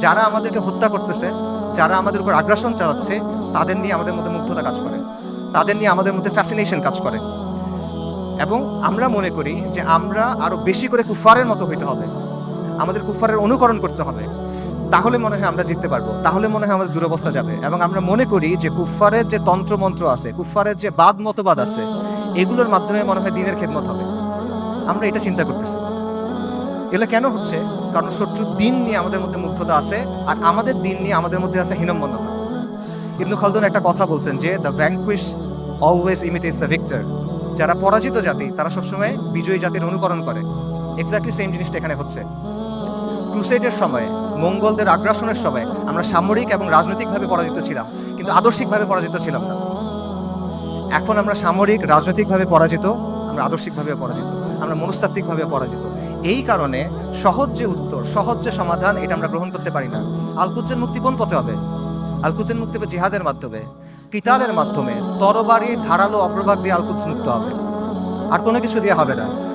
যারা আমাদেরকে হত্যা করতেছে, যারা আমাদের উপর আগ্রাসন চালাচ্ছে, তাদের নিয়ে আমাদের মধ্যে মুগ্ধতা কাজ করে, তাদের নিয়ে আমাদের মধ্যে ফ্যাসিনেশন কাজ করে। এবং আমরা মনে করি যে আমরা আরো বেশি করে কুফারের মতো হইতে হবে, আমাদের কুফারের অনুকরণ করতে হবে, তাহলে মনে হয় আমরা জিততে পারবো, তাহলে মনে হয় আমাদের দুরবস্থা যাবে। এবং আমরা মনে করি যে কুফারের যে তন্ত্রমন্ত্র আছে, কুফারের যে বাদ মতবাদ আছে, এগুলোর মাধ্যমে মনে হয় দ্বীনের খেদমত হবে। আমরা এটা চিন্তা করতেছি। এগুলো কেন হচ্ছে? কারণ শত্রুর দিন নিয়ে আমাদের মধ্যে মুগ্ধতা আছে, আর আমাদের দিন নিয়ে আমাদের মধ্যে আছে হীনম্মন্যতা। ইবনে খালদুন একটা কথা বলছেন যে the vanquish always imitates the victor. যারা পরাজিত জাতি তারা সবসময় বিজয়ী জাতির অনুকরণ করে। এক্স্যাক্টলি সেম জিনিসটা এখানে হচ্ছে। ক্রুসেডের সময়, মঙ্গলদের আগ্রাসনের সময় আমরা সামরিক এবং রাজনৈতিকভাবে পরাজিত ছিলাম, কিন্তু আদর্শিকভাবে পরাজিত ছিলাম না। এখন আমরা সামরিক রাজনৈতিকভাবে পরাজিত, আমরা আদর্শিকভাবে পরাজিত, আমরা মনস্তাত্ত্বিকভাবে পরাজিত। এই কারণে সহজ যে উত্তর, সহজ যে সমাধান, এটা আমরা গ্রহণ করতে পারি না। আল-কুদসের মুক্তি কোন পথে হবে? আল-কুদসের মুক্তি হবে জিহাদের মাধ্যমে, কিতালের মাধ্যমে, তরবারির ধারালো অগ্রভাগ দিয়ে আল-কুদস মুক্ত হবে, আর কোনো কিছু দিয়ে হবে না।